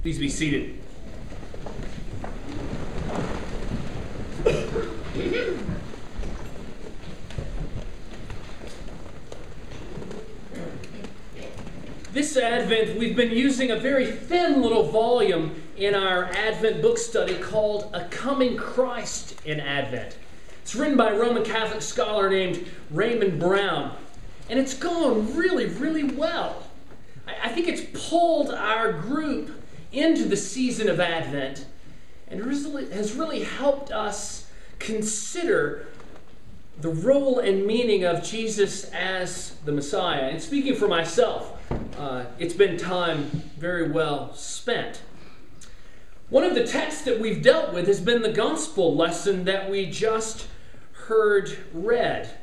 Please be seated. This Advent, we've been using a very thin little volume in our Advent book study called A Coming Christ in Advent. It's written by a Roman Catholic scholar named Raymond Brown, and it's gone really, really well. I think it's pulled our group into the season of Advent and has really helped us consider the role and meaning of Jesus as the Messiah. And speaking for myself, it's been time very well spent. One of the texts that we've dealt with has been the gospel lesson that we just heard read.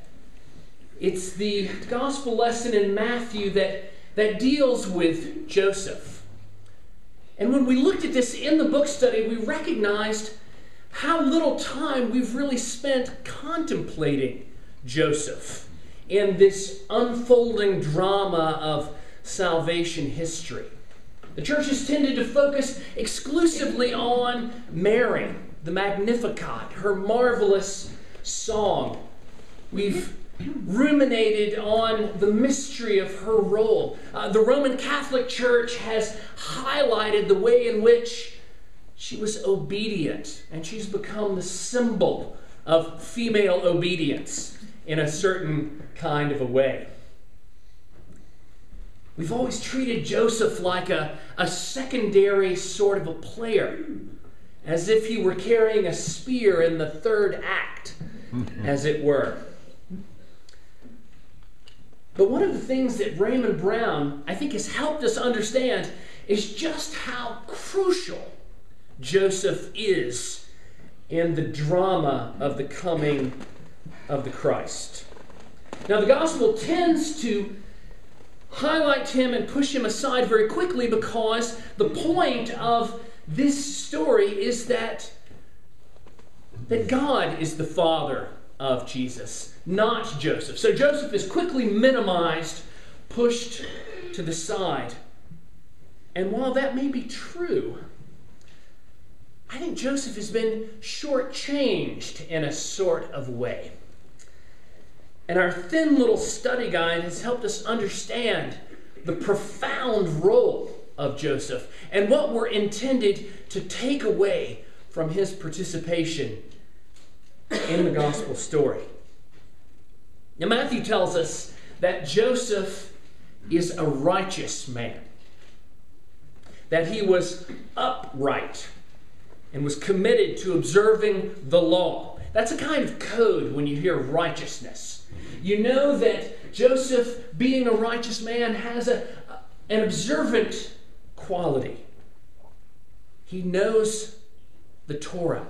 It's the gospel lesson in Matthew that deals with Joseph. And when we looked at this in the book study, we recognized how little time we've really spent contemplating Joseph in this unfolding drama of salvation history. The church has tended to focus exclusively on Mary, the Magnificat, her marvelous song. We've ruminated on the mystery of her role. The Roman Catholic Church has highlighted the way in which she was obedient, and she's become the symbol of female obedience in a certain kind of a way. We've always treated Joseph like a secondary sort of a player, as if he were carrying a spear in the third act, as it were. But one of the things that Raymond Brown, I think, has helped us understand is just how crucial Joseph is in the drama of the coming of the Christ. Now, the gospel tends to highlight him and push him aside very quickly because the point of this story is that God is the father of Jesus, not Joseph. So Joseph is quickly minimized, pushed to the side. And while that may be true, I think Joseph has been shortchanged in a sort of way. And our thin little study guide has helped us understand the profound role of Joseph and what we're intended to take away from his participation in the gospel story. Now, Matthew tells us that Joseph is a righteous man, that he was upright and was committed to observing the law. That's a kind of code when you hear righteousness. You know that Joseph, being a righteous man, has an observant quality. He knows the Torah.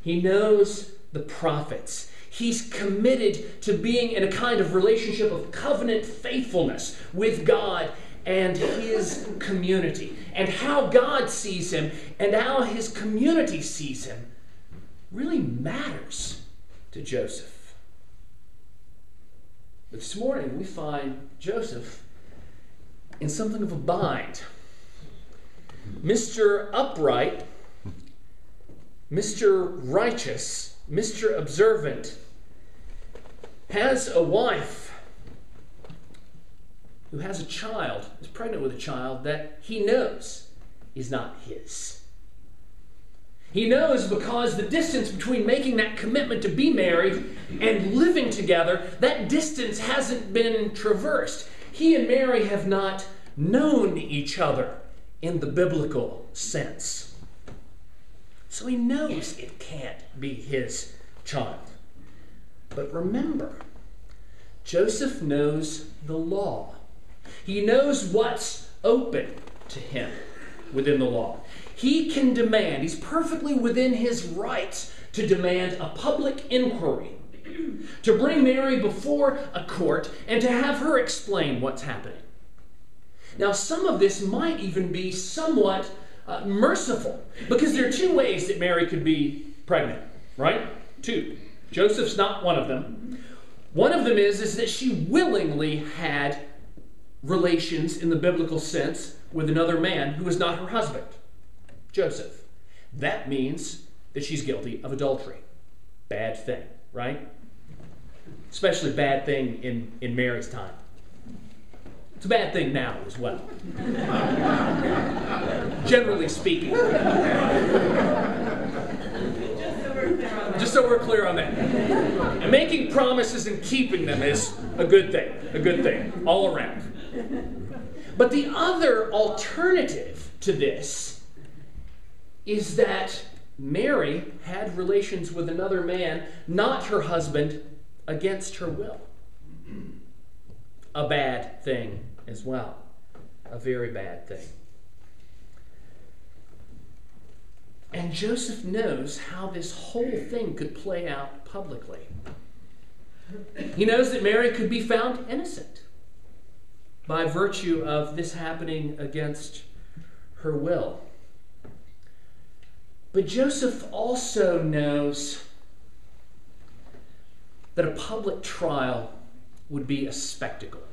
He knows the prophets. He's committed to being in a kind of relationship of covenant faithfulness with God and his community. And how God sees him and how his community sees him really matters to Joseph. But this morning we find Joseph in something of a bind. Mr. Upright, Mr. Righteous, Mr. Observant has a wife who has a child, is pregnant with a child that he knows is not his. He knows because the distance between making that commitment to be married and living together, that distance hasn't been traversed. He and Mary have not known each other in the biblical sense. So he knows it can't be his child. But remember, Joseph knows the law. He knows what's open to him within the law. He can demand, he's perfectly within his rights to demand a public inquiry, to bring Mary before a court and to have her explain what's happening. Now, some of this might even be somewhat merciful, because there are two ways that Mary could be pregnant, right? Two. Joseph's not one of them. One of them is that she willingly had relations in the biblical sense with another man who is not her husband, Joseph. That means that she's guilty of adultery. Bad thing, right? Especially bad thing in Mary's time. It's a bad thing now as well. Generally speaking. Just so we're clear on that. And making promises and keeping them is a good thing, all around. But the other alternative to this is that Mary had relations with another man, not her husband, against her will. A bad thing as well. A very bad thing. And Joseph knows how this whole thing could play out publicly. He knows that Mary could be found innocent by virtue of this happening against her will. But Joseph also knows that a public trial would be a spectacle.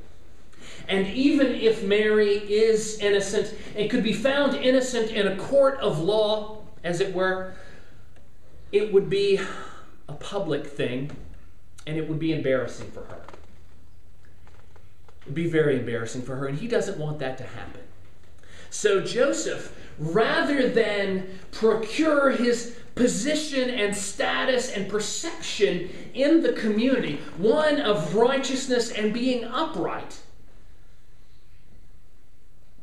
And even if Mary is innocent and could be found innocent in a court of law, as it were, it would be a public thing, and it would be embarrassing for her. It would be very embarrassing for her, and he doesn't want that to happen. So Joseph, rather than procure his position and status and perception in the community, one of righteousness and being upright,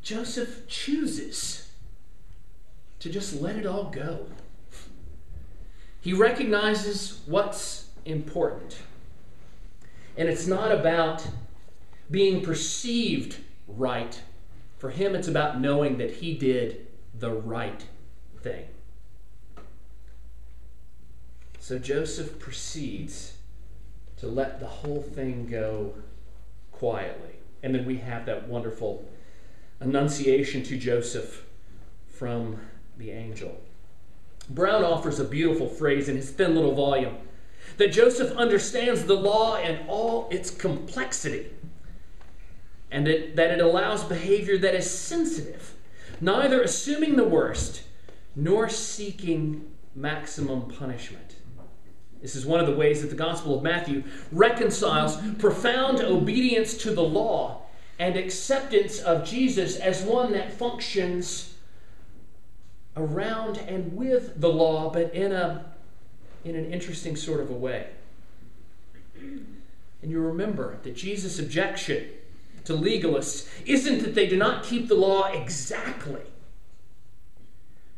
Joseph chooses to just let it all go. He recognizes what's important. And it's not about being perceived right. For him, it's about knowing that he did the right thing. So Joseph proceeds to let the whole thing go quietly. And then we have that wonderful annunciation to Joseph from the angel. Brown offers a beautiful phrase in his thin little volume that Joseph understands the law in all its complexity, and that it allows behavior that is sensitive, neither assuming the worst nor seeking maximum punishment. This is one of the ways that the Gospel of Matthew reconciles profound obedience to the law and acceptance of Jesus as one that functions around and with the law, but in an interesting sort of a way. And you remember that Jesus' objection to legalists isn't that they do not keep the law exactly,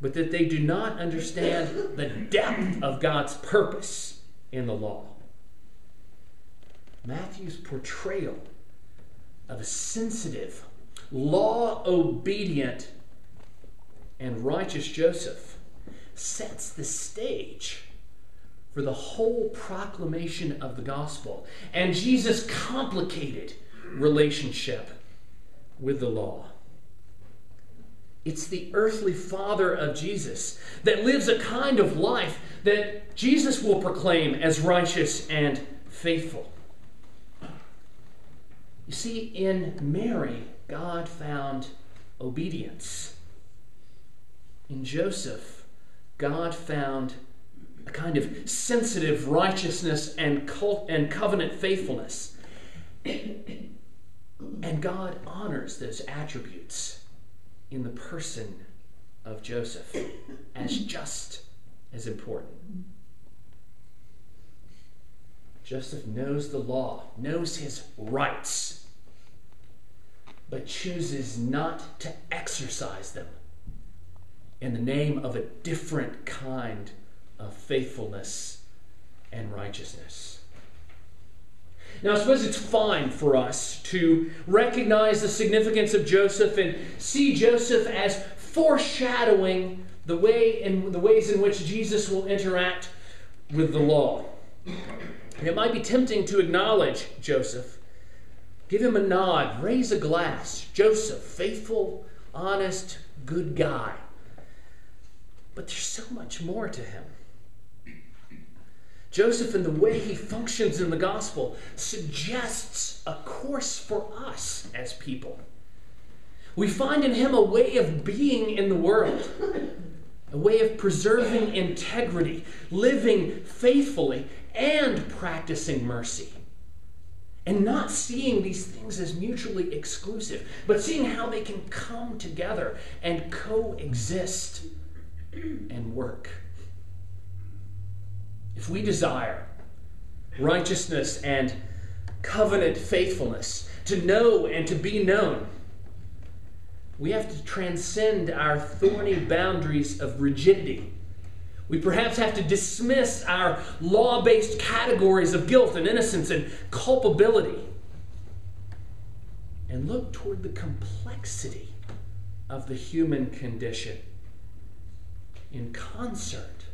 but that they do not understand the depth of God's purpose in the law. Matthew's portrayal of a sensitive, law-obedient, and righteous Joseph sets the stage for the whole proclamation of the gospel and Jesus' complicated relationship with the law. It's the earthly father of Jesus that lives a kind of life that Jesus will proclaim as righteous and faithful. You see, in Mary, God found obedience. In Joseph, God found a kind of sensitive righteousness and covenant faithfulness. And God honors those attributes in the person of Joseph as just as important. Joseph knows the law, knows his rights, but chooses not to exercise them in the name of a different kind of faithfulness and righteousness. Now, I suppose it's fine for us to recognize the significance of Joseph and see Joseph as foreshadowing the ways in which Jesus will interact with the law. It might be tempting to acknowledge Joseph, give him a nod, raise a glass. Joseph, faithful, honest, good guy. But there's so much more to him. Joseph, in the way he functions in the gospel, suggests a course for us as people. We find in him a way of being in the world, a way of preserving integrity, living faithfully, and practicing mercy. And not seeing these things as mutually exclusive, but seeing how they can come together and coexist and work. If we desire righteousness and covenant faithfulness, to know and to be known, we have to transcend our thorny boundaries of rigidity. We perhaps have to dismiss our law-based categories of guilt and innocence and culpability and look toward the complexity of the human condition in concert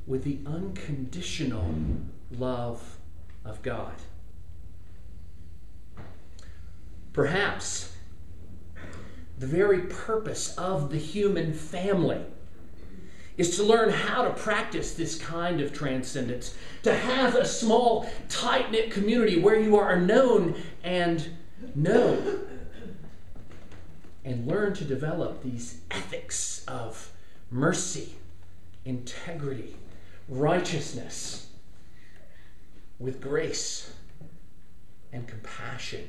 with the unconditional love of God. Perhaps the very purpose of the human family is to learn how to practice this kind of transcendence, to have a small, tight-knit community where you are known and known, and learn to develop these ethics of mercy, integrity, righteousness, with grace and compassion,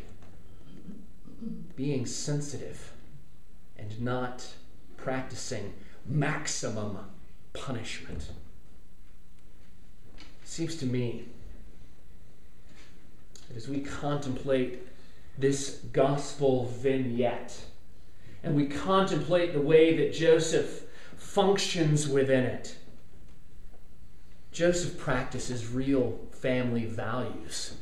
being sensitive and not practicing maximum punishment. It seems to me that as we contemplate this gospel vignette and we contemplate the way that Joseph functions within it, Joseph practices real family values,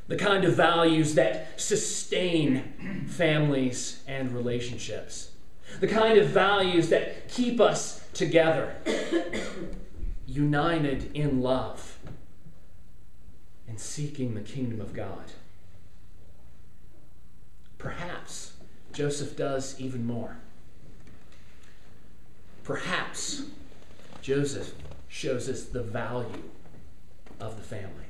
the kind of values that sustain families and relationships, the kind of values that keep us together, united in love and seeking the kingdom of God. Perhaps Joseph does even more. Perhaps Joseph shows us the value of the family.